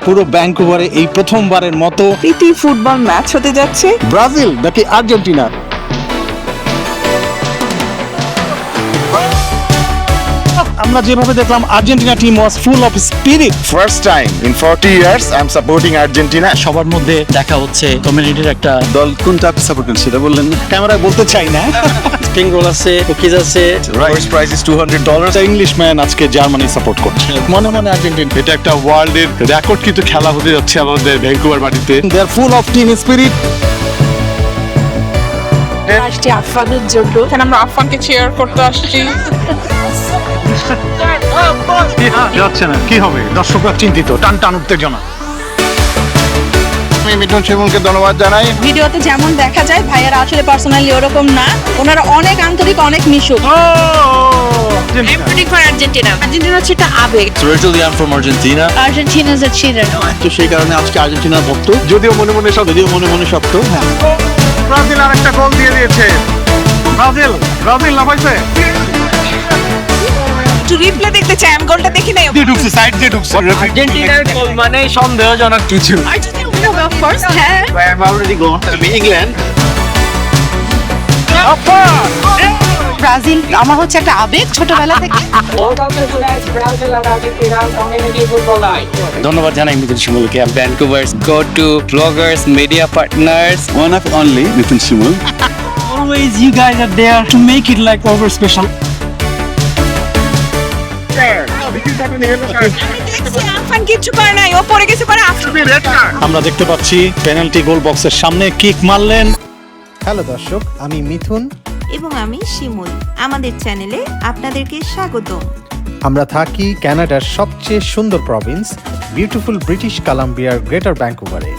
পুরো ভ্যাঙ্কুভারে এই প্রথমবারের মতো প্রীতি ফুটবল ম্যাচ হতে যাচ্ছে। ব্রাজিল নাকি আর্জেন্টিনা? আমরা যেভাবে দেখলাম Argentina team was full of spirit. First time in 40 years I'm supporting Argentina. সবার মধ্যে দেখা হচ্ছে কমিউনিটির একটা দল কোনটা সাপোর্ট করেন সেটা বললেন না, ক্যামেরায় বলতে চাই না। স্প্রিং রোল আছে, কুকিজ আছে। First prize is $200. ইংলিশম্যান আজকে জার্মানি সাপোর্ট করছে, মনে মনে আর্জেন্টিনা। এটা একটা ওয়ার্ল্ডের রেকর্ড কিন্তু খেলা হতে যাচ্ছে আমাদের ভ্যাঙ্কুভার মাটিতে। দে are full of team spirit. আসছি আফফানের জন্য, এখানে আমরা আফফানকে চেয়ার করতে আসছি। যাচ্ছে না, কি হবে? দর্শকরা চিন্তিত, টান টান উত্তেজনা। আমি মিঠুন শিমুলকে ধন্যবাদ জানাই। ভিডিওতে যেমন দেখা যায় ভাইয়ারা আসলে পার্সোনালি ওরকম না, ওনারা অনেক আন্তরিক, অনেক মিশুক। আর্জেন্টিনা হচ্ছে একটা আবেগ। Originally I'm from Argentina. Argentina is a children. তো সেই কারণে আজকে আর্জেন্টিনার ভক্ত, যদিও মনে মনে সব যদিও মনে মনে শক্ত। হ্যাঁ, ব্রাজিল আরেকটা গোল দিয়ে দিয়েছে। ব্রাজিল লাফাইছে। একটু রিপ্লে দেখতে চাই, আমি গোলটা দেখি নাই। ঢুকছে, সাইড দিয়ে ঢুকছে। আর্জেন্টিনার গোল মানে সন্দেহজনক কিছু। আর্জেন্টিনা উইন হবে অফ কোর্স। হ্যাঁ, I'm already gone to England. Brazil আমার হচ্ছে একটা আবেগ ছোটবেলা থেকে। ধন্যবাদ জানাই মিথুন শিমুলকে, Vancouvers go to bloggers, media partners, one of only Mithun Shimul. always you guys are there to make it like over special. Affan কিচ্ছু করে নাই, ও পড়ে গেছে পরে আমরা দেখতে পাচ্ছি পেনাল্টি গোল বক্সের সামনে কিক মারলেন। হ্যালো দর্শক, আমি মিথুন এবং আমি শিমুল। আমাদের চ্যানেলে আপনাদেরকে স্বাগতম। আমরা থাকি কানাডার সবচেয়ে সুন্দর প্রভিন্স বিউটিফুল ব্রিটিশ কলাম্বিয়ার গ্রেটার ভ্যাঙ্কুভারে।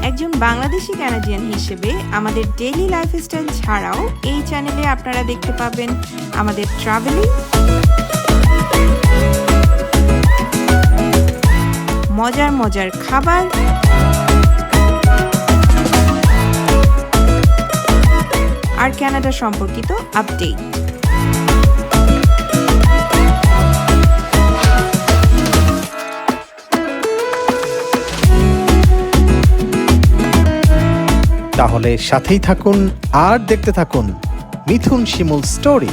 একজন বাংলাদেশি কানাডিয়ান হিসেবে আমাদের ডেইলি লাইফস্টাইল ছাড়াও এই চ্যানেলে আপনারা দেখতে পাবেন আমাদের ট্রাভেলিং, মজার মজার খাবার, আর কানাডা সম্পর্কিত আপডেট। তাহলে সাথেই থাকুন আর দেখতে থাকুন মিথুন শিমুল স্টোরি।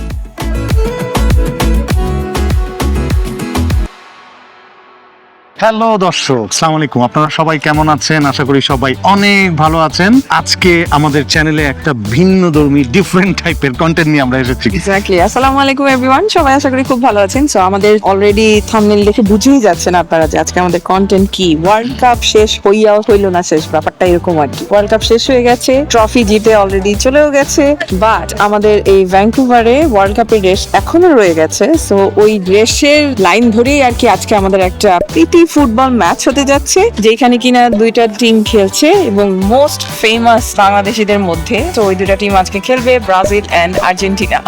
হ্যালো দর্শক, আসসালামু আলাইকুম। আপনারা সবাই কেমন আছেন? আশা করি সবাই অনেক ভালো আছেন। আজকে আমাদের চ্যানেলে একটা ভিন্নধর্মী ডিফারেন্ট টাইপের কন্টেন্ট নিয়ে আমরা এসেছি। এক্স্যাক্টলি। আসসালামু আলাইকুম এভরিওয়ান, সবাই আশা করি খুব ভালো আছেন। সো আমাদের অলরেডি থাম্বনেল দেখে বুঝেই যাচ্ছেন আপনারা যে আজকে আমাদের কন্টেন্ট কি। ওয়ার্ল্ড কাপ শেষ হইয়াও হইল না শেষ, ব্যাপারটা এরকম আর কি। ওয়ার্ল্ড কাপ শেষ হয়ে গেছে, ট্রফি জিতে অলরেডি চলেও গেছে, বাট আমাদের এই ভ্যাঙ্কুভারে ওয়ার্ল্ড কাপের রেস এখনো রয়ে গেছে। সো ওই রেসের লাইন ধরেই আর কি আজকে আমাদের একটা প্রীতি ফুটবল ম্যাচ হতে যাচ্ছে, যেখানে কিনা দুইটা টিম খেলছে এবং মোস্ট ফেমাস বাংলাদেশিদের মধ্যে। তো ওই দুইটা টিম আজকে খেলবে, ব্রাজিল এন্ড আর্জেন্টিনা।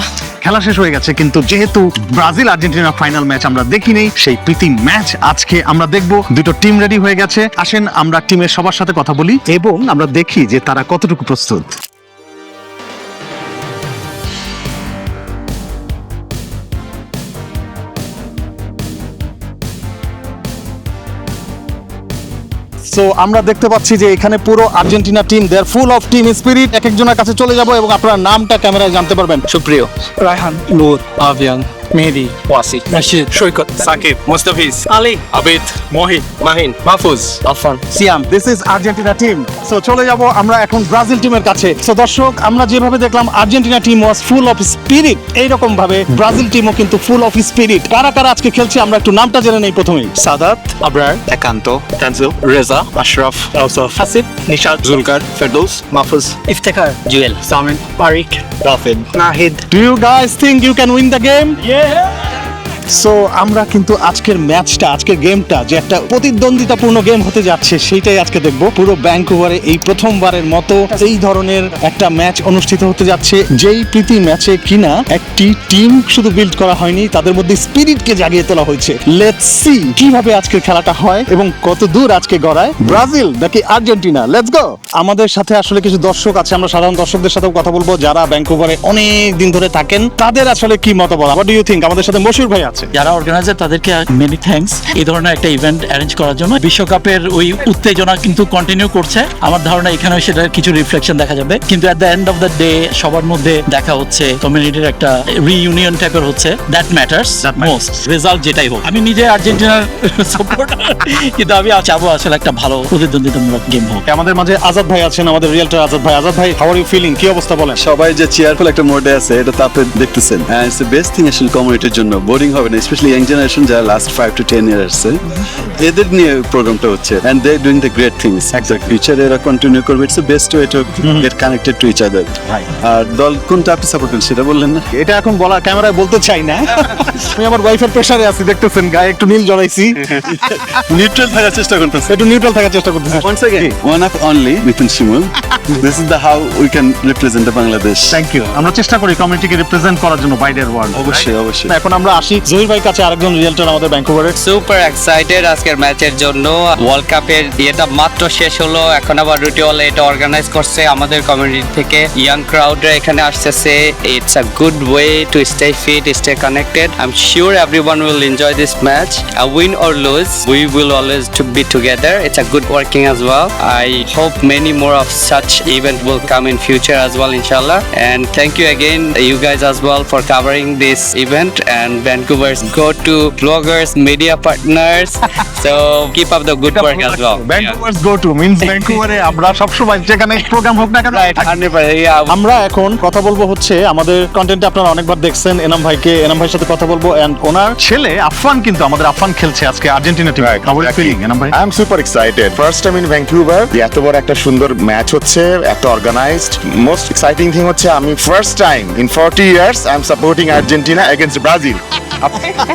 খেলা শেষ হয়ে গেছে, কিন্তু যেহেতু ব্রাজিল আর্জেন্টিনা ফাইনাল ম্যাচ আমরা দেখিনি, সেই প্রীতি ম্যাচ আজকে আমরা দেখব। দুটো টিম রেডি হয়ে গেছে, আসেন আমরা টিমের সবার সাথে কথা বলি এবং আমরা দেখি যে তারা কতটুকু প্রস্তুত। সো আমরা দেখতে পাচ্ছি যে এখানে পুরো Argentina team, they are full of team spirit. এক একজনের কাছে চলে যাব এবং আপনার নামটা ক্যামেরায় জানতে পারবেন। Supriyo, Raihan, Noor, Abhiyan, Mehedi, Wasi, Rashid, Saikat, Sakib, Mustafiz, Ali, Abid, Mohit, Mahin, Mahfuz, Afan, Siam. This is Argentina team. So চলে যাব আমরা এখন ব্রাজিল টিমের কাছে। সো দর্শক, আমরা যেভাবে দেখলাম Argentina team was full of spirit, এইরকম ভাবে ব্রাজিল টিমও কিন্তু ফুল অফ স্পিরিট। কারা কারা আজকে খেলছে আমরা একটু নামটা জেনে নেই প্রথমেই। Sadat, Abrar, Ekanto, Tanzil, Reza, Ashraf, Ausaf, Hasib, Nishad, Zulkar, Ferdous, Mahfuz, Iftekhar, Jewel, Samin, Tariq, Rafid, Nahid. Do you guys think you can win the game? So আমরা কিন্তু আজকের ম্যাচটা, আজকের গেমটা যে একটা প্রতিদ্বন্দ্বিতাপূর্ণ গেম হতে যাচ্ছে সেইটাই আজকে দেখবো। পুরো ভ্যাঙ্কুভারে এই প্রথমবারের মতো এই ধরনের একটা ম্যাচ অনুষ্ঠিত হতে যাচ্ছে, যেই প্রীতি ম্যাচে কিনা একটি টিম শুধু বিল্ড করা হয়নি, তাদের মধ্যে স্পিরিটকে জাগিয়ে তোলা হয়েছে। লেটস সি কিভাবে আজকের খেলাটা হয় এবং কত দূর আজকে গড়ায় ব্রাজিল নাকি আর্জেন্টিনা। Let's go. আমাদের সাথে আসলে কিছু দর্শক আছে, আমরা সাধারণ দর্শকদের সাথেও কথা বলবো যারা ভ্যাঙ্কুভারে অনেক দিন ধরে থাকেন, তাদের আসলে কি মতামত। What do you think? আমাদের সাথে মশিউর ভাই আছে। আছে। যারা অর্গানাইজার তাদেরকে মেনি থ্যাঙ্কস এই ধরনের একটা ইভেন্ট অ্যারেঞ্জ করার জন্য। বিশ্বকাপের ওই উত্তেজনা কিন্তু কন্টিনিউ করছে, আমার ধারণা এখানেও সেটার কিছু রিফ্লেকশন দেখা যাবে, কিন্তু at the end of the day সবার মধ্যে দেখা হচ্ছে, কমিউনিটির একটা রিইউনিয়ন টাইপের হচ্ছে, দ্যাট ম্যাটার্স মোস্ট। রেজাল্ট যেটাই হোক, আমি নিজে আর্জেন্টিনার সাপোর্টার, কিন্তু আমি চাবো আসলে একটা ভালো প্রতিদ্বন্দ্বিতামূলক গেম হোক। আমাদের মাঝে আজাদ ভাই আছেন, আমাদের রিয়েলটার আজাদ ভাই। আজাদ ভাই, হাউ আর ইউ ফিলিং? কি অবস্থা বলেন? সবাই যে চেয়ারফুল একটা মোডে আছে এটা তো আপনি দেখতেছেন, ইটস দ্য বেস্ট থিং আসলে কমিউনিটির জন্য। বোরিং হবে না, স্পেশালি ইয়াং জেনারেশন যারা লাস্ট 5 to 10 ইয়ার আসছে, এদের নিয়ে প্রোগ্রামটা হচ্ছে, and they doing the great things. ফিউচারে এরা কন্টিনিউ করবে, it's the best way to get connected to each other. আর দল কোনটা আপনি সাপোর্ট করেন সেটা বললেন না? এটা এখন বলা ক্যামেরায় বলতে চাই না। আমি আমার ওয়াইফের প্রেসারে আছি, দেখতেছেন গায়ে একটু নীল জড়াইছি। নিউট্রাল থাকার চেষ্টা করতেছে। একটু নিউট্রাল থাকার চেষ্টা করতেছি। Once again, one of only Mithun Shimul. This is the how we can represent the Bangladesh. Thank you. আমরা চেষ্টা করি কমিউনিটিকে রিপ্রেজেন্ট করার জন্য বাইরের ওয়ার্ল্ড। অবশ্যই অবশ্যই। এখন আমরা আসি জহির ভাই কাছে, আরেকজন রিয়েলটার আমাদের ভ্যাঙ্কুভারের। সুপার এক্সাইটেড আজকের ম্যাচের জন্য। ওয়ার্ল্ড কাপের ইয়েটা মাত্র শেষ হলো, এখন আবার রুটিওয়ালা এটা অর্গানাইজ করছে আমাদের কমিউনিটি থেকে। ইয়াং ক্রাউডরা এখানে আসতেছে, it's a good way to stay fit, stay connected. I am sure everyone will enjoy this match. Win or lose, we will always to be together. It's a good working as well. I hope many more of such event will come in future as well, inshallah. And thank you again, you guys as well, for covering this event, and Vancouver's go-to bloggers, media partners. So keep up the good work as well. Vancouvers go to means ভ্যাঙ্কুভারে আমরা সবসময় যেখানে programme হোক না কেন আমরা এখন কথা বলবো হচ্ছে আমাদের কন্টেন্টে আপনারা অনেকবার দেখছেন এনাম ভাইকে। এনাম ভাইয়ের সাথে কথা বলবো, এন্ড ওনার ছেলে আফফান, কিন্তু আমাদের আফফান খেলছে আজকে আর্জেন্টিনা টিমে। How are you feeling Enam ভাই? I am super excited. First time in Vancouver, এত বড় একটা সুন্দর ম্যাচ হচ্ছে, এত অর্গানাইজড। মোস্ট এক্সাইটিং থিং হচ্ছে আমি first time in 40 years I am supporting Argentina against Brazil,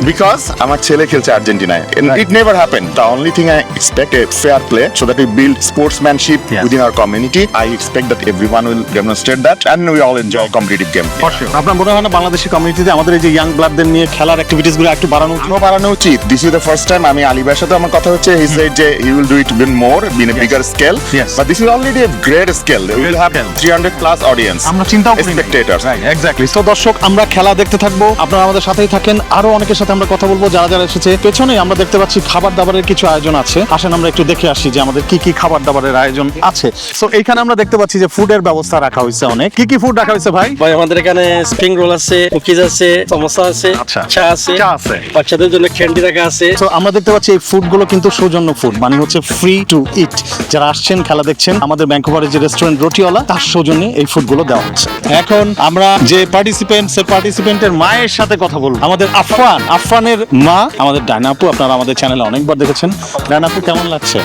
because আমার ছেলে খেলছে আর্জেন্টিনায়। It never happen. The only thing I expect a fair play so that we build sportsmanship within our community. I expect that everyone will demonstrate that and we all enjoy competitive game. আপনার মনে হয় না বাংলাদেশি কমিউনিটিতে আমাদের এই যে young ব্লাডদের নিয়ে খেলার অ্যাক্টিভিটিস গুলো একটু বাড়ানো উচিত? This is the first time. আমি আলিবার সাথে আমার কথা হচ্ছে, হি সেড যে he will do it even more in a bigger scale, but this is already a great scale. We will have 300 plus audience. আমরা চিন্তাও করি স্পেকটেটরস। এক্স্যাক্টলি। সো দর্শক, আমরা খেলা দেখতে থাকবো, আপনারা আমাদের সাথেই থাকেন। আরো অনেকের সাথে আমরা কথা বলবো যারা যারা এসেছে। পেছনে আমরা দেখতে পাচ্ছি খাবার দাবারের কিছু আয়োজন আছে। আসেন আমরা একটু দেখে আসি যে আমাদের কি কি খাবার দাবারের আয়োজন আছে। সো এইখানে আমরা দেখতে পাচ্ছি যে ফুডের ব্যবস্থা রাখা হয়েছে অনেক। কি কি ফুড রাখা হয়েছে ভাই? ভাই আমাদের এখানে স্প্রিং রোল আছে, কুকিজ আছে, সমোসা আছে, আচ্ছা, চা আছে, আছে, বাচ্চাদের জন্য ক্যান্ডি রাখা আছে। তো আমরা দেখতে পাচ্ছি এই ফুডগুলো কিন্তু সৌজন্য ফুড, মানে হচ্ছে ফ্রি টু ইট। যারা আসছেন খেলা দেখছেন, আমাদের ভ্যাঙ্কুভারের যে রেস্টুরেন্ট রোটিওয়ালা, তার সৌজন্যে এই ফুডগুলো দেওয়া হচ্ছে। এখন আমরা যে পার্টিসিপেন্টের মায়ের সাথে কথা বলবো। আমাদের আফফানের মা, আমাদের ডায়না আপু। আপনারা আমাদের চ্যানেলে অনেকবার দেখেছেন। ডায়না আপু, কেমন লাগছে?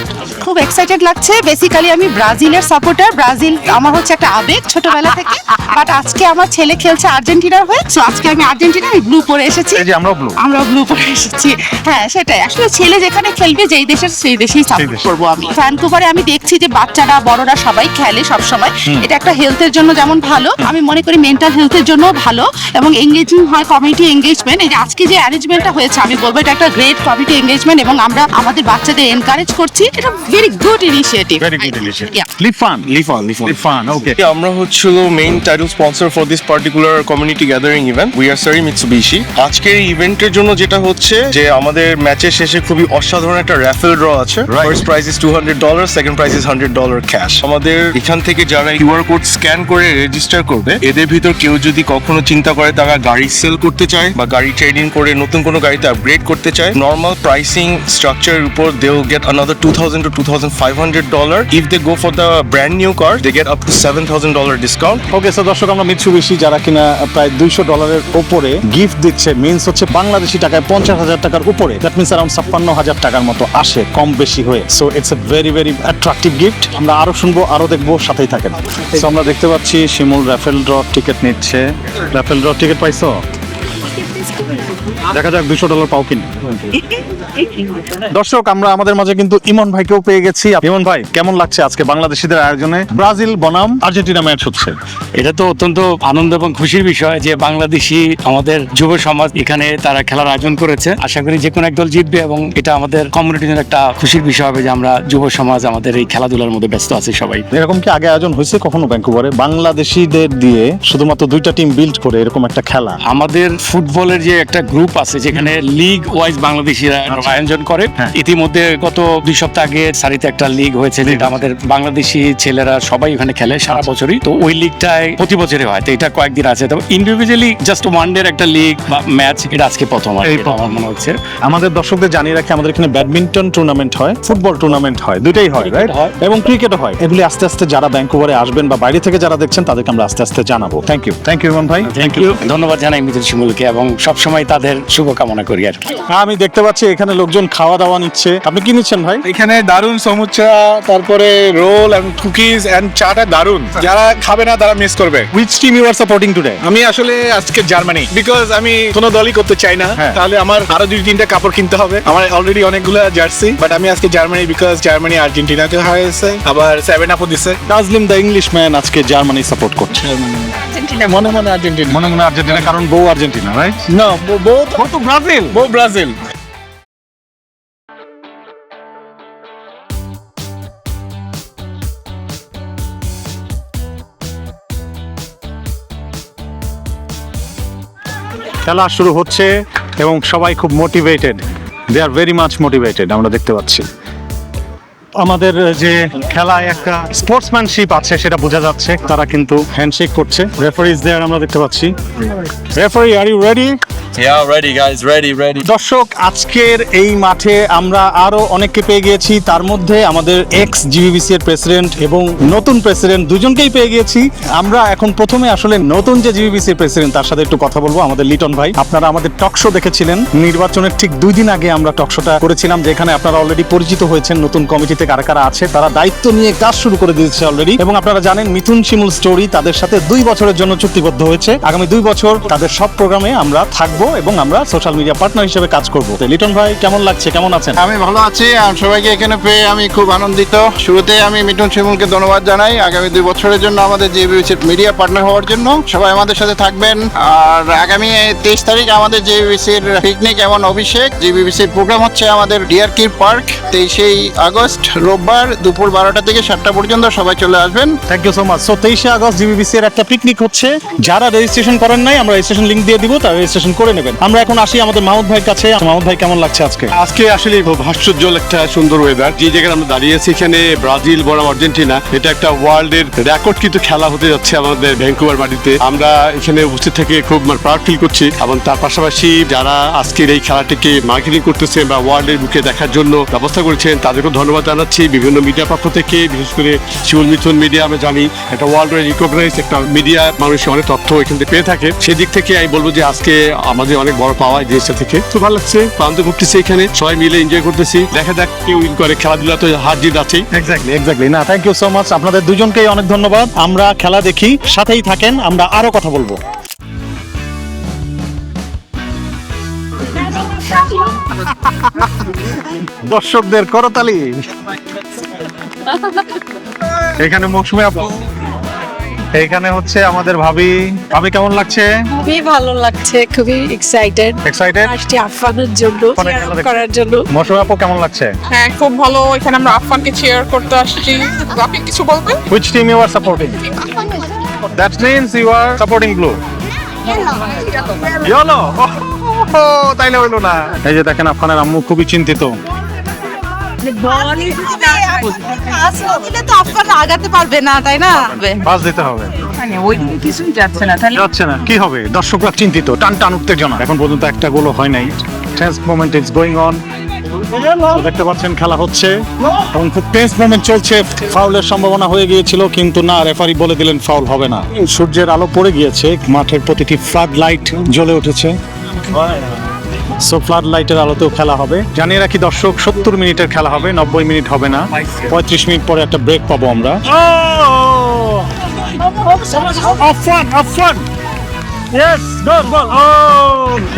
খুব এক্সাইটেড লাগছে। বেসিক্যালি আমি ব্রাজিলের সাপোর্টার। ব্রাজিল আমার হচ্ছে একটা আবেগ ছোটবেলা থেকে, বাট আজকে আমার ছেলে খেলছে আর্জেন্টিনার হয়ে, সো আজকে আমি আর্জেন্টিনার ব্লু পরে এসেছি। এই যে আমরা ব্লু পরে এসেছি। হ্যাঁ, সেটাই আসলে ছেলে যেখানে খেলবে, যেই দেশের সেই দেশেই সাপোর্ট করবো আমি। ভ্যানকুভারে আমি দেখছি যে বাচ্চারা বড়রা সবাই খেলে সব সময়। এটা একটা হেলথের জন্য যেমন ভালো, আমি মনে করি মেন্টাল হেলথের জন্য ভালো, এবং এঙ্গেজিং হয় কমিউনিটি এঙ্গেজমেন্ট। এই যে আজকে যে অ্যারেঞ্জমেন্টটা হয়েছে, আমি বলবো এটা একটা গ্রেট কমিউনিটি এঙ্গেজমেন্ট, এবং আমরা আমাদের বাচ্চাদের এনকারেজ করছি। এটা ভেরি গুড ইনিশিয়েটিভ। ওকে। আমরা হচ্ছিল main title sponsor for this particular community gathering event. We are সারি মিৎসুবিশি। আজকের এই ইভেন্টের জন্য যেটা হচ্ছে যে আমাদের ম্যাচের শেষে খুবই অসাধারণ একটা র্যাফেল ড্র আছে। First prize is $200, second prize is $100 cash. আমাদের এখান থেকে যারা কিউআর কোড স্ক্যান করে রেজিস্টার করবে, এদের ভিতর কেউ যদি কখনো চিন্তা করে তারা গাড়ি সেল করতে চায় বা গাড়ি ট্রেডিং করে নতুন কোনো গাড়িতে আপগ্রেড করতে চায়, নর্মাল প্রাইসিং স্ট্রাকচারের উপর they will get another $2,000 to $2,500. If they go for the brand new car, they get up to $7,000 discount. Okay, so দর্শক, আমরা মিৎসুবিশি যারা কিনা প্রায় $200 উপরে গিফট দিচ্ছে, মিন্স হচ্ছে বাংলাদেশি টাকায় 50,000 টাকার উপরে, দ্যাট মিন্স अराउंड 56,000 টাকার মতো আসে কম বেশি হয়ে। So it's a very very attractive gift. আমরা আরো শুনবো, আরো দেখবো, সাথেই থাকেন। সো আমরা দেখতে পাচ্ছি শিমুল র্যাফেল ড্র টিকিট নিচ্ছে। র্যাফেল ড্র টিকিট পাইছো? দেখা যাক $200 পাও কিনা। দর্শক, আমরা আমাদের মাঝে কিন্তু ইমন ভাইকেও পেয়ে গেছি। ইমন ভাই, কেমন লাগছে আজকে বাংলাদেশিদের আয়োজনে ব্রাজিল বনাম আর্জেন্টিনা ম্যাচ হচ্ছে? এটা তো অত্যন্ত আনন্দ এবং খুশির বিষয় যে বাংলাদেশি আমাদের যুব সমাজ এখানে তারা খেলার আয়োজন করেছে। আশা করি যে কোনো এক দল জিতবে, এবং এটা আমাদের কমিউনিটির একটা খুশির বিষয় হবে যে আমরা যুব সমাজ আমাদের এই খেলাধুলার মধ্যে ব্যস্ত আছি সবাই। এরকম কি আগে আয়োজন হয়েছে কখনো ভ্যাঙ্কুভারে বাংলাদেশিদের দিয়ে শুধুমাত্র 2টা টিম বিল্ড করে এরকম একটা খেলা? আমাদের ফুটবলের আমাদের যে একটা গ্রুপ আছে যেখানে লিগ ওয়াইজ বাংলাদেশিরা আয়োজন করে, ইতিমধ্যে গত 2 সপ্তাহ আগে সারিতে একটা লিগ হয়েছে যেটা আমাদের বাংলাদেশি ছেলেরা সবাই ওখানে খেলে সারা বছরই। তো ওই লিগটায় প্রতি বছরে হয়, তো এটা কয়েকদিন আছে। তো ইন্ডিভিজুয়ালি জাস্ট ওয়ান ডে একটা লিগ বা ম্যাচ, এটা আজকে প্রথম আর কি, এটা আমার মনে হচ্ছে। আমাদের দর্শকদের জানিয়ে রাখি আমাদের এখানে ব্যাডমিন্টন টুর্নামেন্ট হয়, ফুটবল টুর্নামেন্ট হয়, দুইটাই হয়, রাইট? এবং ক্রিকেটও হয়। এগুলি আস্তে আস্তে যারা ভ্যাঙ্কুভারে আসবেন বা বাইরে থেকে যারা দেখছেন তাদেরকে আমরা আস্তে আস্তে জানাবো। থ্যাংক ইউ ইমন ভাই, থ্যাংক ইউ, ধন্যবাদ জানাই মিতুল শিমুলকে এবং সবসময় তাদের শুভকামনা করি আর কি। আমি দেখতে পাচ্ছি এখানে লোকজন খাওয়া দাওয়া নিচ্ছে। আপনি কি নিচ্ছেন ভাই? এখানে দারুন সমুচা, তারপরে রোল এন্ড কুকিজ এন্ড চাটা দারুন। যারা খাবে না তারা মিস করবে। Which team you are supporting today? আমি আসলে আজকে জার্মানি, বিকজ আমি কোনো দলই করতে চাই না, তাহলে আমার আরো 2-3টা কাপড় কিনতে হবে। আমার অলরেডি অনেকগুলো জার্সি, বাট আমি আজকে জার্মানি, বিকজ জার্মানি আর্জেন্টিনাকে হারিয়েছে, আবার 7-up দিছে। তাজলিম দ্য ইংলিশম্যান আজকে জার্মানি সাপোর্ট করছে। মনে মনে আর্জেন্টিনা, মনে মনে আর্জেন্টিনা, কারণ বউ আর্জেন্টিনা, রাইট? না বউ তো ব্রাজিল, বউ ব্রাজিল। খেলা শুরু হচ্ছে এবং সবাই খুব motivated, they are very much motivated. আমরা দেখতে পাচ্ছি আমাদের যে খেলায় একটা স্পোর্টসম্যানশিপ আছে সেটা বোঝা যাচ্ছে। তারা কিন্তু হ্যান্ডশেক করছে। রেফারি ইজ দেয়ার, আমরা দেখতে পাচ্ছি। Referee, are you ready? Yeah, ready guys, ready. দর্শক, আজকের এই মাঠে আমরা আরো অনেককে পেয়ে গিয়েছি। তার মধ্যে আমাদের এক্স জিবিবিসি এর প্রেসিডেন্ট এবং নতুন প্রেসিডেন্ট দুজনকেই পেয়ে গিয়েছি। আমরা এখন প্রথমে আসলে নতুন যে জিবিবিসি এর প্রেসিডেন্ট তার সাথে একটু কথা বলবো, আমাদের লিটন ভাই। আপনারা আমাদের টক শো দেখেছিলেন, নির্বাচনের ঠিক 2 দিন আগে আমরা টক শোটা করেছিলাম, যেখানে আপনারা অলরেডি পরিচিত হয়েছেন নতুন কমিটিতে কারা কারা আছে। তারা দায়িত্ব নিয়ে কাজ শুরু করে দিয়েছে অলরেডি, এবং আপনারা জানেন মিথুন শিমুল স্টোরি তাদের সাথে 2 বছরের জন্য চুক্তিবদ্ধ হয়েছে। আগামী 2 বছর তাদের সব প্রোগ্রামে আমরা থাকবো এবং আমরা সোশ্যাল মিডিয়া পার্টনার হিসেবে কাজ করব। লিটন ভাই কেমন লাগছে, কেমন আছেন? আমি ভালো আছি, সবাইকে এখানে পেয়ে আমি খুব আনন্দিত। শুরুতে আমি মিঠুন শিমুলকে ধন্যবাদ জানাই আগামী 2 বছরের জন্য আমাদের জিবিবিসির মিডিয়া পার্টনার হওয়ার জন্য। সবাই আমাদের সাথে থাকবেন। আর আগামী 23 তারিখ আমাদের জিবিবিসির পিকনিক এবং অভিষেক। জিবিবিসির প্রোগ্রাম হচ্ছে আমাদের ডিয়ার কির পার্ক, 23 আগস্ট রোববার দুপুর 12টা থেকে 7টা পর্যন্ত। সবাই চলে আসবেন। Thank you so much. So 23 August GBBC এর একটা পিকনিক হচ্ছে। যারা রেজিস্ট্রেশন করেন নাই, আমরা রেজিস্ট্রেশন লিংক দিয়ে দিব, তারা রেজিস্ট্রেশন করে নেবেন। আমরা এখন আসি আমাদের মাহমুদ ভাইয়ের কাছে। মাহমুদ ভাই কেমন লাগছে আজকে? আজকে আসলে ভাস্কর্যল একটা সুন্দর ওয়েদার। যে জায়গায় আমরা দাঁড়িয়ে আছি এখানে ব্রাজিল বনাম আর্জেন্টিনা, এটা একটা ওয়ার্ল্ডের রেকর্ড কিন্তু খেলা হতে যাচ্ছে আমাদের ভ্যাঙ্কুভার মাটিতে। আমরা এখানে উপস্থিত থেকে খুব প্রাউড ফিল করছি, এবং তার পাশাপাশি যারা আজকের এই খেলাটিকে মার্কেটিং করতেছেন বা ওয়ার্ল্ডের বুকে দেখার জন্য ব্যবস্থা করেছেন তাদেরকেও ধন্যবাদ জানাচ্ছি। বিভিন্ন মিডিয়া পক্ষ থেকে, বিশেষ করে শিমুল মিথুন মিডিয়া, আমরা জানি একটা ওয়ার্ল্ড রিকগনাইজ একটা মিডিয়া, মানুষ অনেক তথ্য এখান থেকে পেয়ে থাকে। সেদিক থেকে আমি বলবো যে আজকে আমাদের অনেক বড় পাওয়া এই জিনিসটা থেকে। খুব ভালো লাগছে, প্রান্ত করতেছি এখানে, সবাই মিলে এনজয় করতেছি। দেখা যাক কে উইন করে, খেলাধুলা তো হার জিত আছেই। এক্স্যাক্টলি না, থ্যাংক ইউ সো মাচ। আপনাদের দুজনকেই অনেক ধন্যবাদ। আমরা খেলা দেখি, সাথেই থাকেন, আমরা আরো কথা বলবো। দর্শকদের করতালি। এখানে মৌসুমী আপু, এইখানে হচ্ছে আমাদের ভাবি। ভাবি কেমন লাগছে? খুবই ভালো লাগছে, খুবই এক্সাইটেড আসছি আফফানের জন্য, cheer করার জন্য। মৌসুমী আপু কেমন লাগছে? হ্যাঁ, খুব ভালো। এখানে আমরা আফফানকে চেয়ার করতে আসছি। আপনি কিছু বলবেন? Which team you are supporting? That means you are supporting blue. Yellow. তাইলে হইলো না। এই যে দেখেন আফফানের আম্মু খুবই চিন্তিত। আগাতে পারবে না, তাই না? পাস দিতে হবে, কিছুই যাচ্ছে না। যাচ্ছে না, কি হবে? দর্শকরা চিন্তিত, টান টান উত্তেজনা। এখন পর্যন্ত একটা গোলও হয় নাই। Tense moment is going on. দেখতে পাচ্ছেন খেলা হচ্ছে এবং খুব টেন্স মোমেন্ট চলছে। ফাউলের সম্ভাবনা হয়ে গিয়েছিল, কিন্তু না, রেফারি বলে দিলেন ফাউল হবে না। সূর্যের আলো পড়ে গিয়েছে, মাঠের প্রতিটি ফ্লাড লাইট জ্বলে উঠেছে। সো ফ্লাড লাইটের আলোতেও খেলা হবে। জানিয়ে রাখি দর্শক, 70 মিনিটের খেলা হবে, 90 মিনিট হবে না। 35 মিনিট পরে একটা ব্রেক পাবো আমরা।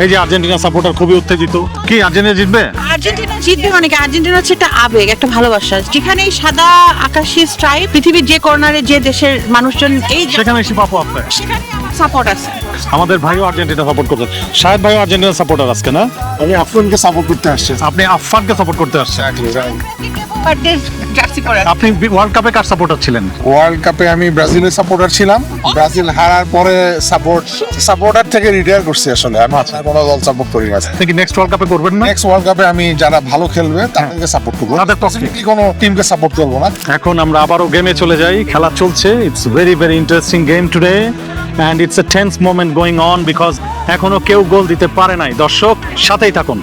এই যে আর্জেন্টিনা সাপোর্টার খুবই উত্তেজিত। কি আর্জেন্টিনা জিতবে? আর্জেন্টিনা জিতবে মানে কি? আর্জেন্টিনা হচ্ছে একটা আবেগ, একটা ভালোবাসা। যেখানে এই সাদা আকাশী স্ট্রাইপ, পৃথিবীর যে কর্নারে যে দেশের মানুষজন এই সেখানে এসে পাবো আপনার, সেখানে সাপোর্ট আছে। আমাদের ভাইও আর্জেন্টিনা সাপোর্ট করতেন। শাহেদ ভাইও আর্জেন্টিনা সাপোর্টার আজকে না? আমি আফগানকে সাপোর্ট করতে আসছি। আপনি আফগানকে সাপোর্ট করতে আসছেন। জার্সি পরে আপনি ওয়ার্ল্ড কাপে কার সাপোর্টার ছিলেন? ওয়ার্ল্ড কাপে আমি ব্রাজিলের সাপোর্টার ছিলাম। ব্রাজিল হারার পরে সাপোর্টার থেকে রিটায়ার করছি আসলে। আমি কোনো দল সাপোর্ট করি না। আপনি কি নেক্সট ওয়ার্ল্ড কাপে করবেন না? নেক্সট ওয়ার্ল্ড কাপে আমি যারা ভালো খেলবে তাদেরকে সাপোর্ট করবো, তাদের পক্ষে কি কোনো টিমকে সাপোর্ট করবো না। এখন আমরা আবারও গেমে চলে যাই। খেলা চলছে। It's very very interesting game today and it's a tense moment going on because এখনো কেউ গোল দিতে পারে নাই। দর্শক সাথেই থাকুন।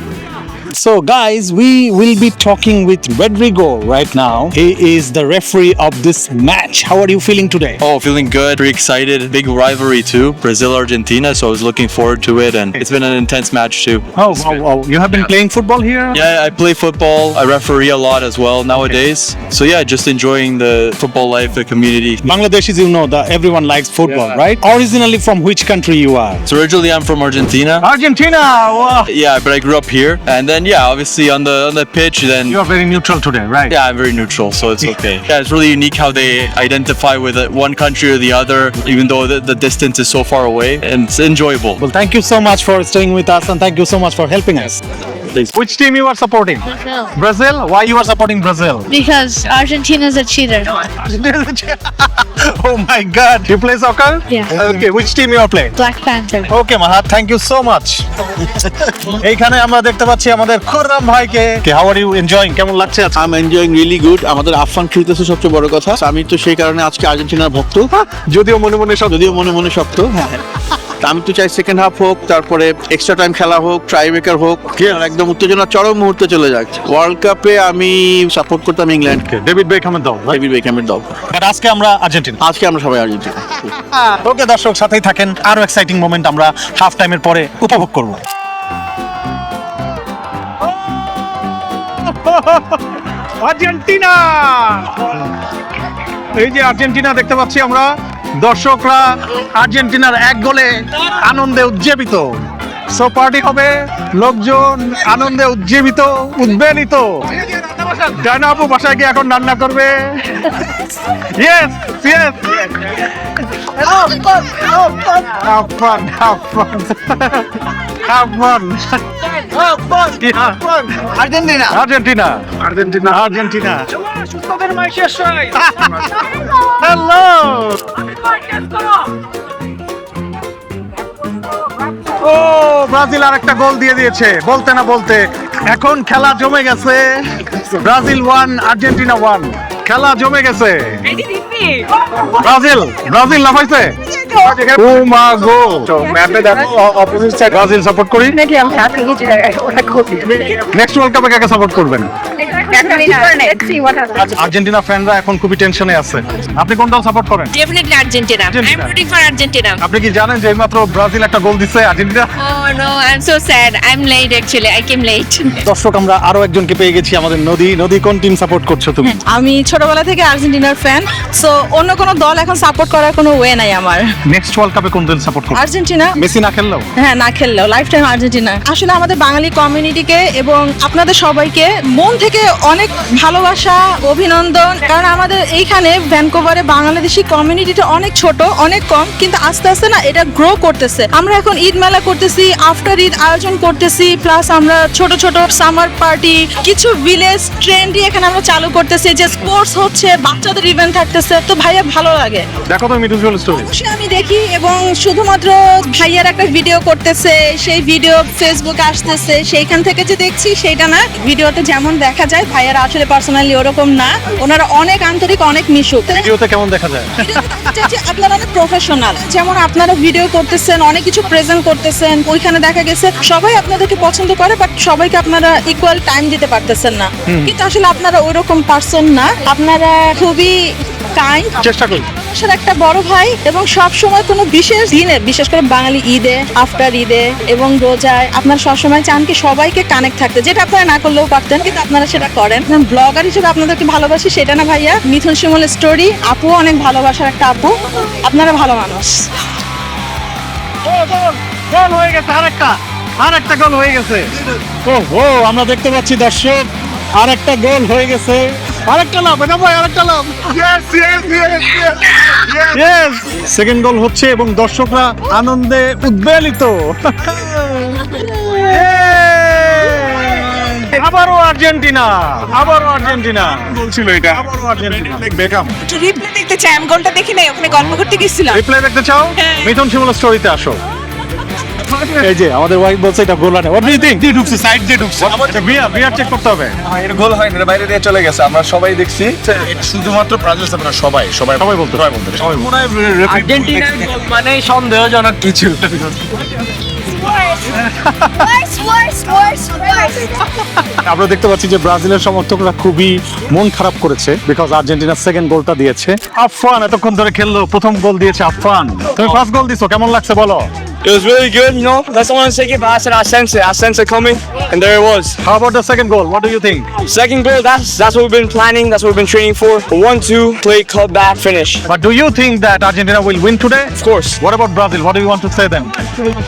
So guys, we will be talking with Rodrigo right now. He is the referee of this match. How are you feeling today? Oh, feeling good, pretty excited. Big rivalry too, Brazil-Argentina, so I was looking forward to it, and it's been an intense match too. Oh, you have been playing football here? Yeah, I play football. I referee a lot as well nowadays. So yeah, just enjoying the football life, the community. Bangladeshis, you know that everyone likes football, right? Originally from which country you are? So originally I'm from Argentina. Argentina! Wow. Yeah, but I grew up here, and then yeah, obviously on the pitch, then You are very neutral today, right? yeah, I'm very neutral, so it's okay. Yeah, it's really unique how they identify with one country or the other, even though the distance is so far away, and it's enjoyable. Well, thank you so much for staying with us and thank you so much for helping us. Which team you are supporting? Brazil? Why you are supporting Brazil? Because Argentina's a cheater. Oh my God! You play soccer? Yeah. Okay, which team you are playing? Black Panther. Okay, Mahat, thank you so much. এইখানে আমরা দেখতে পাচ্ছি আমাদের খুররাম ভাইকে। How are you enjoying? কেমন লাগছে আজকে? I am enjoying really good. আমাদের আফগান খেলতেছে সবচেয়ে বড় কথা। আমি তো সেই কারণে আজকে আর্জেন্টিনার ভক্ত, যদিও মনে মনে শক্ত। হ্যাঁ, তা আমি তো চাই সেকেন্ড হাফ হোক, তারপরে এক্সট্রা টাইম খেলা হোক, ট্রাইব্রেকার হোক, আর একদম উত্তেজনার চরম মুহূর্তে চলে যাক। ওয়ার্ল্ড কাপে আমি সাপোর্ট করতাম ইংল্যান্ডকে, ডেভিড বেকহ্যামের দল। ডেভিড বেকহ্যামের দল। But আজকে আমরা আর্জেন্টিনা। আজকে আমরা সবাই আর্জেন্টিনা। ওকে দর্শক, সাথেই থাকেন। আরো এক্সাইটিং মোমেন্ট আমরা হাফ টাইমের পরে উপভোগ করব। আর্জেন্টিনা! এই যে আর্জেন্টিনা দেখতে পাচ্ছি আমরা, দর্শকরা আর্জেন্টিনার এক গোলে আনন্দে উজ্জীবিত। সো পার্টি হবে, লোকজন আনন্দে উজ্জীবিত, উদ্বেলিত। ডায়না আপু বাসায় গিয়ে এখন রান্না করবে। Yes yes, have fun, have fun, have fun. Argentina Argentina Argentina Argentina. Hello, ও ব্রাজিল আর একটা গোল দিয়ে দিয়েছে বলতে না বলতে। এখন খেলা জমে গেছে। ব্রাজিল 1 আর্জেন্টিনা 1, খেলা জমে গেছে। ব্রাজিল লাফাইছে। ও মা গো, ম্যাপে দেখো অপোজিট সাইড ব্রাজিল সাপোর্ট করি। নেক্সট ওয়ার্ল্ড কাপে কাকে সাপোর্ট করবেন? আর্জেন্টিনা ফ্যানরা এখন খুবই টেনশনে আছে। আপনি কোন দল সাপোর্ট করেন? Definitely Argentina. I'm rooting for Argentina. আপনি কি জানেন যে এইমাত্র ব্রাজিল একটা গোল দিচ্ছে Argentina? Oh no, I'm so sad. I'm late actually. I came late. দর্শক, আমরা আরো একজনকে পেয়ে গেছি, আমাদের নদী। কোন টিম সাপোর্ট করছো তুমি? আমি ছোটবেলা থেকে আর্জেন্টিনার ফ্যান, সো অন্য কোনো দল এখন সাপোর্ট করার কোনো ওয়ে নাই আমার। নেক্সট ওয়ার্ল্ড কাপে কোন দল সাপোর্ট করবে? আর্জেন্টিনা। মেসি না খেললেও? হ্যাঁ, না খেললেও লাইফ টাইম আর্জেন্টিনা। আসলে আমাদের বাঙালি কমিউনিটিকে এবং আপনাদের সবাইকে মন থেকে অনেক ভালোবাসা, অভিনন্দন। কারণ আমাদের এইখানে ভ্যানকুভারে বাংলাদেশি কমিউনিটিটা অনেক ছোট, অনেক কম, কিন্তু আস্তে আস্তে না এটা গ্রো করতেছে। আমরা এখন ঈদ মেলা করতেছি, আফটার ঈদ আয়োজন করতেছি, প্লাস আমরা ছোট ছোট সামার পার্টি, কিছু ভিলেজ ট্রেন্ডই এখানে আমরা চালু করতেছি, যে স্পোর্টস হচ্ছে, বাচ্চাদের ইভেন্ট থাকতেছে। তো ভাইয়া ভালো লাগে। দেখো তো মিউজিক্যাল স্টোরি। অবশ্যই আমি দেখি, এবং শুধুমাত্র ভাইয়ার একটা ভিডিও করতেছে, সেই ভিডিও ফেসবুকে আসতেছে, সেইখান থেকে যে দেখছি সেইটা না। ভিডিওতে যেমন দেখা যায়, ভাইয়ারা আসলে পার্সোনালি ওরকম না, ওনারা অনেক আন্তরিক, অনেক মিশুক। ভিডিওতে কেমন দেখা যায়? আপনারা অনেক প্রফেশনাল, যেমন আপনারা ভিডিও করতেছেন, অনেক কিছু প্রেজেন্ট করতেছেন, ওইখানে দেখা গেছে সবাই আপনাদেরকে পছন্দ করে, বাট সবাইকে আপনারা ইকুয়াল টাইম দিতে পারতেছেন না। কিন্তু আসলে আপনারা ওইরকম পার্সন না, আপনারা খুবই কাইন্ড, চেষ্টা করি একটা বড় ভাই, এবং সব সময় কোনো বিশেষ দিনে, বিশেষ করে বাঙালি ঈদে, আফটার ঈদে এবং রোজায় আপনারা সবসময় চান কি সবাইকে কানেক্ট থাকতে, যেটা আপনারা না করলেও পারতেন, কিন্তু আপনারা সেটা করেন। ব্লগার হিসেবে আপনাদেরকে ভালোবাসি, সেটা না ভাইয়া। মিথুন শিমুল স্টোরি আপু অনেক ভালোবাসার একটা আপু, আপনারা ভালো মানুষ। গোল হয়ে গেছে, আরেকটা গোল হয়ে গেছে। ও আমরা দেখতে পাচ্ছি দর্শক, আরেকটা গোল হয়ে গেছে। আরেকটা লাভ, এটা ভাই আরেকটা লাভ। Yes! সেকেন্ড গোল হচ্ছে এবং দর্শকরা আনন্দে উদ্বেলিত। আবারও আর্জেন্টিনা, আবারও আর্জেন্টিনা। বলছিল এটা আবারও আর্জেন্টিনা। বেকাম। একটু রিপ্লে দেখতে চাই, আমি গোলটা দেখি নাই, ওখানে গল্প করতে গেছিলাম। রিপ্লে দেখতে চাও? মিথুন শিমুল স্টোরিতে আসো। এই যে আমাদের ওয়াইফ বলছে এটা গোল না। What do you think? দিয়ে ঢুকছে, সাইড দিয়ে ঢুকছে। আচ্ছা বিয়ার চেক করতে হবে। এটা গোল হয় না, বাইরে দিয়ে চলে গেছে, আমরা সবাই দেখছি। শুধুমাত্র ব্রাজিল না, সবাই বলতে আর্জেন্টিনার মানে সন্দেহজনক কিছু। আমরা দেখতে পাচ্ছি যে ব্রাজিলের সমর্থকরা খুবই মন খারাপ করেছে বিকজ আর্জেন্টিনা সেকেন্ড গোলটা দিয়েছে। আফফান এতক্ষণ ধরে খেললো, প্রথম গোল দিয়েছে আফফান। তুমি ফার্স্ট গোল দিছো, কেমন লাগছে বলো? It was really good, you know. That's the one second pass and I sensed it coming, and there it was. How about the second goal? What do you think? Second goal, that's what we've been planning. That's what we've been training for. 1-2, play, cut back, finish. But do you think that Argentina will win today? Of course. What about Brazil? What do you want to say them?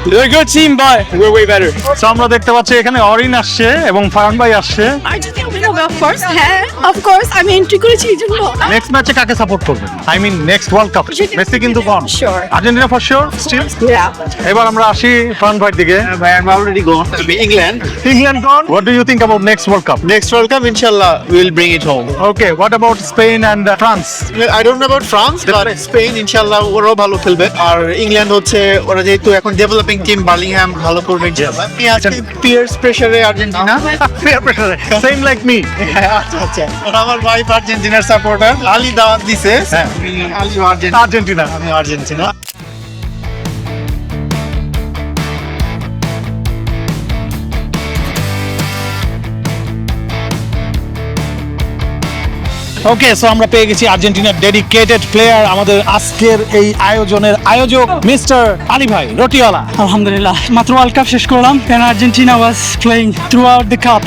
They're a good team, but we're way better. So আমরা দেখতে পাচ্ছি এখানে অরিন আসছে এবং ফারান ভাই আসছে। Of course, আমি entry করেছি এই জন্য। নেক্সট ম্যাচে কাকে সাপোর্ট করবেন? I mean next World Cup. Messi কিন্তু কোন? Sure. Argentina for sure still? Yeah. এবার আমরা আসি ফারান ভাইয়ের দিকে। I'm already gone. England. England gone? What do you think about next World Cup? Next World Cup, inshallah, we'll bring it home. Okay, what about Spain and France? I don't know about France, but Spain, inshallah, ওরাও ভালো খেলবে। আর England হচ্ছে ওরা যেহেতু এখন developing team, বার্লিংহাম ভালো করবে ইনশাআল্লাহ। আমি আজকে পিয়ার্স প্রেসারে Argentina. Peer pressure. Same like me. আচ্ছা। আর আমার ওয়াইফ আর্জেন্টিনার সাপোর্টার। আলী দাওয়াত দিছে। আমি আলী আর্জেন্টিনা। আমি আর্জেন্টিনা। ওকে, সো আমরা পেয়ে গেছি আর্জেন্টিনার ডেডিকেটেড প্লেয়ার, আমাদের আজকের এই আয়োজনের আয়োজক মিস্টার আলী ভাই রটিওয়ালা। আলহামদুলিল্লাহ, মাত্র ওয়ার্ল্ড কাপ শেষ করলাম and Argentina was playing throughout the cup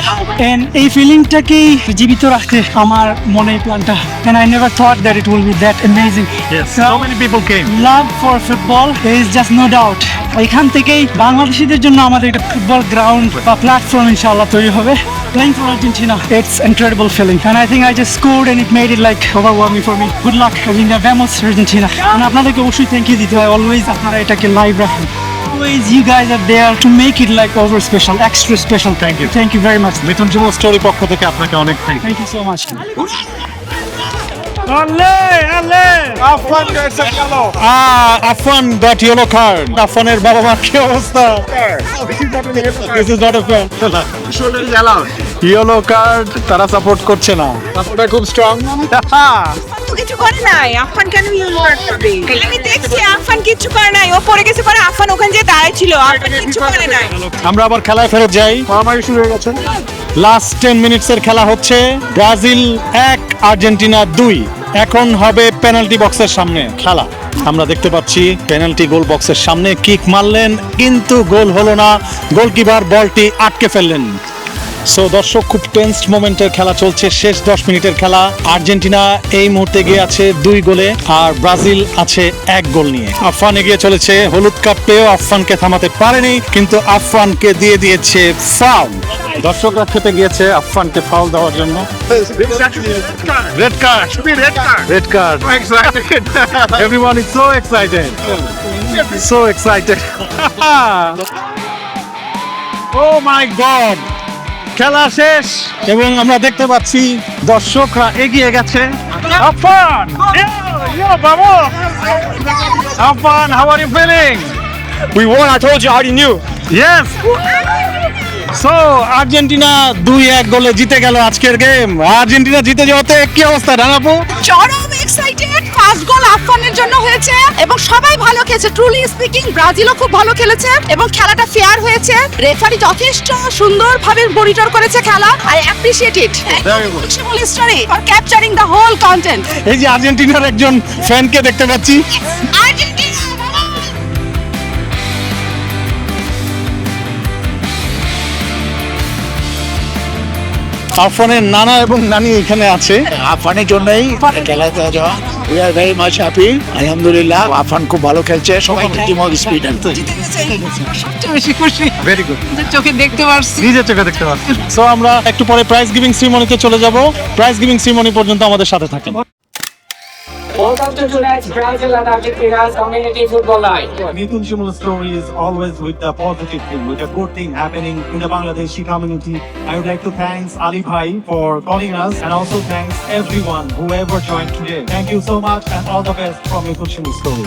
and এই ফিলিংটাকেই জীবিত রাখতে আমার মনে প্ল্যানটা and I never thought that it will be that amazing. So many people came. Love for football is just no doubt. এখান থেকেই বাংলাদেশিদের জন্য আমাদের একটা ফুটবল গ্রাউন্ড বা প্ল্যাটফর্ম ইনশাআল্লাহ তৈরি হবে। Playing for Argentina, it's incredible feeling and I think I just scored and it made it like overwhelming for me. Good luck, Argentina. Vamos Argentina. And আপনাদেরকে অবশ্যই থ্যাংক ইউ দিতে হয়, always আপনারা এটাকে লাইভ রাখেন। Always you guys are there to make it like over special, extra special. Thank you very much. Mithun Shimul story পক্ষ থেকে আপনাকে অনেক Thank you so much. Affan got yellow card. আফফানের বাবা মার কি অবস্থা? This is not a fair. Yellow card, তারা support করছে না। সাপোর্টার খুব স্ট্রং। কিছু করে নাই, আফফান কেন ইউজ করবে? আমি দেখছি আফফান কিছু করে নাই, ও পড়ে গেছে পরে আফফান ওখানে যে দাঁড়ায় ছিল, আফফান কিছু করে নাই। আমরা আবার খেলায় ফেরত যাই। মারামারি শুরু হয়ে গেছে। লাস্ট 10 মিনিটসের খেলা হচ্ছে। Brazil 1 Argentina 2। এখন হবে পেনাল্টি বক্সের সামনে খেলা। আমরা দেখতে পাচ্ছি পেনাল্টি গোল বক্সের সামনে কিক মারলেন কিন্তু গোল হলো না, গোলকিপার বলটি আটকে ফেললেন। সো দর্শক, খুব টেন্সড মোমেন্টের খেলা চলছে, শেষ 10 মিনিটের খেলা। আর্জেন্টিনা এই মুহূর্তে গিয়ে আছে 2 গোলে আর ব্রাজিল আছে 1 গোল নিয়ে। আফফান এগিয়ে চলেছে, হলুদ কার্ড পেয়েও আফফানকে থামাতে পারেনি কিন্তু আফফানকে দিয়ে দিয়েছে ফাউল। দর্শকরা খেতে গিয়েছে আফফানকে ফাউল দেওয়ার জন্য। Red card, red card. Everyone is so excited. So excited. Oh my God! খেলা শেষ এবং আমরা দেখতে পাচ্ছি দর্শকরা এগিয়ে গেছে। Affan, Affan, how are you feeling? We won, I told you, I already knew. Yes. So Argentina 2-1 গোলে জিতে গেল আজকের গেম। আর্জেন্টিনা জিতে যাওয়াতে কি অবস্থা রানাপু? চরম এক্সাইটেড। ফার্স্ট গোল আফগানের জন্য হয়েছে এবং সবাই ভালো খেলেছে। ট্রুলি স্পিকিং, ব্রাজিলও খুব ভালো খেলেছে এবং খেলাটা ফেয়ার হয়েছে। রেফারি যথেষ্ট সুন্দরভাবে মনিটর করেছে খেলা। I appreciate it. Shimul story for capturing the whole content. এই যে আর্জেন্টিনার একজন ফ্যানকে দেখতে পাচ্ছি। আর্জেন্টিনা আফফানের নানা এবং নানি এখানে আছে। আফগানের জন্যই খেলাতে যাওয়া। We are very much happy. Alhamdulillah, Afran খুব ভালো খেলছে, সবাই টিম অফ স্পিড এন্ড সবচেয়ে বেশি খুশি ভেরি গুড, চোখে দেখতে পারছি। নিজের চোখে দেখতে পাচ্ছি। সো আমরা একটু পরে প্রাইজ গিভিং সেরিমনিতে চলে যাব। প্রাইজ গিভিং সেরিমনি পর্যন্ত আমাদের সাথে থাকেন। Welcome to tonight's Brazil and Argentina's Community Football Night. Mithun Shimul's story is always with the positive thing, with a good thing happening in the Bangladeshi community. I would like to thank Ali Bhai for calling us, and also thanks everyone whoever joined today. Thank you so much and all the best from Mithun Shimul's story.